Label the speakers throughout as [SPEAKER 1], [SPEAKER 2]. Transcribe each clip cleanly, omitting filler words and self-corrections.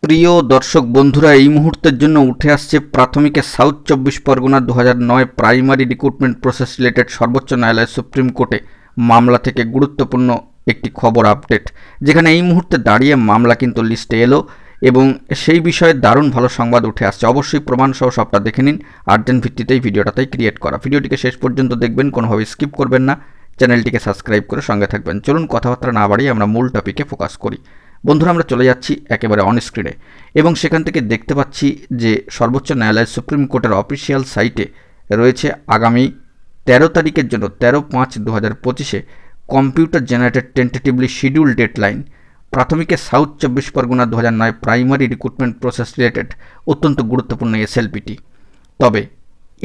[SPEAKER 1] প্রিয় দর্শক বন্ধুরা, এই মুহূর্তের জন্য উঠে আসছে প্রাথমিকে south 24 Parganas 2009 primary recruitment process related সর্বোচ্চ ন্যায়ালয় সুপ্রিম কোর্টে মামলা থেকে গুরুত্বপূর্ণ একটি খবর আপডেট, যেখানে এই মুহূর্তে দাঁড়িয়ে মামলা কিন্তু লিস্টে এলো এবং সেই বিষয়ে দারুণ ভালো সংবাদ উঠে আসছে। অবশ্যই প্রমাণ সহ সবটা দেখে নিন। আর্জেন্ট ভিত্তিতেই ভিডিওটাই ক্রিয়েট করা। ভিডিওটিকে শেষ পর্যন্ত দেখবেন, কোনোভাবে স্কিপ করবেন না, চ্যানেলটিকে সাবস্ক্রাইব করে সঙ্গে থাকবেন। চলুন কথাবার্তা না বাড়িয়ে আমরা মূল টপিকে ফোকাস করি। বন্ধুরা, আমরা চলে যাচ্ছি একেবারে অন স্ক্রিনে এবং সেখান থেকে দেখতে পাচ্ছি যে সর্বোচ্চ ন্যায়ালয় সুপ্রিম কোর্টের অফিসিয়াল সাইটে রয়েছে আগামী 13 তারিখের জন্য 13/5/2025 computer generated tentatively schedule deadline প্রাথমিকে south 24 Parganas 2009 primary recruitment process related অত্যন্ত গুরুত্বপূর্ণ এসএলপিটি। তবে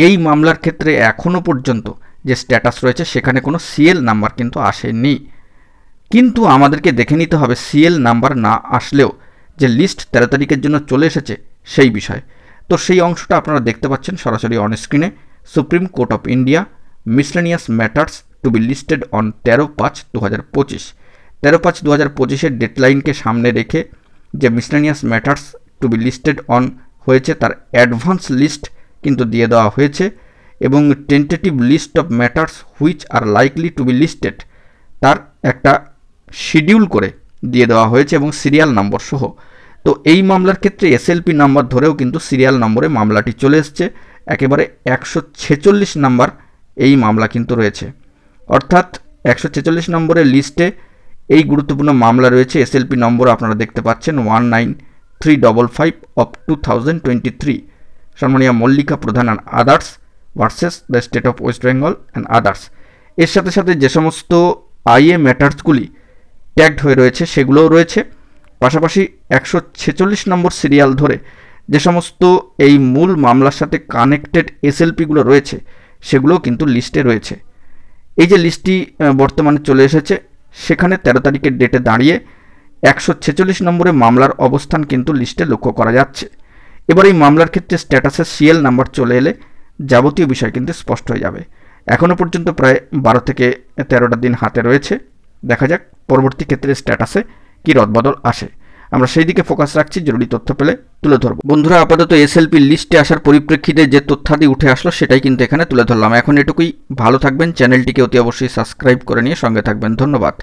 [SPEAKER 1] এই মামলার ক্ষেত্রে এখনও পর্যন্ত যে স্ট্যাটাস রয়েছে সেখানে কোনো সিএল নাম্বার কিন্তু আসেনি। কিন্তু আমাদেরকে দেখে নিতে হবে সিএল নাম্বার না আসলেও যে লিস্ট 13 তারিখের জন্য চলে এসেছে সেই বিষয়। তো সেই অংশটা আপনারা দেখতে পাচ্ছেন সরাসরি অন স্ক্রিনে। Supreme court of India miscellaneous matters to be listed on 13/5/2025। 13/5/2025 ডেডলাইনকে সামনে রেখে যে miscellaneous matters to be listed on হয়েছে তার অ্যাডভান্স লিস্ট কিন্তু দিয়ে দেওয়া হয়েছে এবং tentative list of matters which are likely to be listed তার একটা শিডিউল করে দিয়ে দেওয়া হয়েছে এবং সিরিয়াল নম্বর সহ। তো এই মামলার ক্ষেত্রে এসএলপি নাম্বার ধরেও কিন্তু সিরিয়াল নম্বরে মামলাটি চলে এসছে। একেবারে 146 নাম্বার এই মামলা কিন্তু রয়েছে, অর্থাৎ 146 নম্বরের লিস্টে এই গুরুত্বপূর্ণ মামলা রয়েছে। এসএলপি নম্বর আপনারা দেখতে পাচ্ছেন 19355 অফ 2023, সম্মানীয় মল্লিকা প্রধান and others versus the state of West Bengal and others. এর সাথে সাথে যে সমস্ত আইএ ম্যাটার্সগুলি ট্যাগড হয়ে রয়েছে সেগুলোও রয়েছে। পাশাপাশি 146 নম্বর সিরিয়াল ধরে যে সমস্ত এই মূল মামলার সাথে কানেক্টেড এসএলপিগুলো রয়েছে সেগুলোও কিন্তু লিস্টে রয়েছে। এই যে লিস্টটি বর্তমানে চলে এসেছে সেখানে 13 তারিখের ডেটে দাঁড়িয়ে 146 নম্বরে মামলার অবস্থান কিন্তু লিস্টে লক্ষ্য করা যাচ্ছে। এবার এই মামলার ক্ষেত্রে স্ট্যাটাসে সিএল নাম্বার চলে এলে যাবতীয় বিষয় কিন্তু স্পষ্ট হয়ে যাবে। এখনও পর্যন্ত প্রায় 12 থেকে 13টা দিন হাতে রয়েছে। দেখা যাক পরবর্তী ক্ষেত্রে স্ট্যাটাসে কী রদবদল আসে। আমরা সেই দিকে ফোকাস রাখছি, জরুরি তথ্য পেলে তুলে ধরব। বন্ধুরা, আপাতত এসএলপি লিস্টে আসার পরিপ্রেক্ষিতে যে তথ্যাদি উঠে আসলো সেটাই কিন্তু এখানে তুলে ধরলাম। এখন এটুকুই, ভালো থাকবেন, চ্যানেলটিকে অতি অবশ্যই সাবস্ক্রাইব করে নিয়ে সঙ্গে থাকবেন। ধন্যবাদ।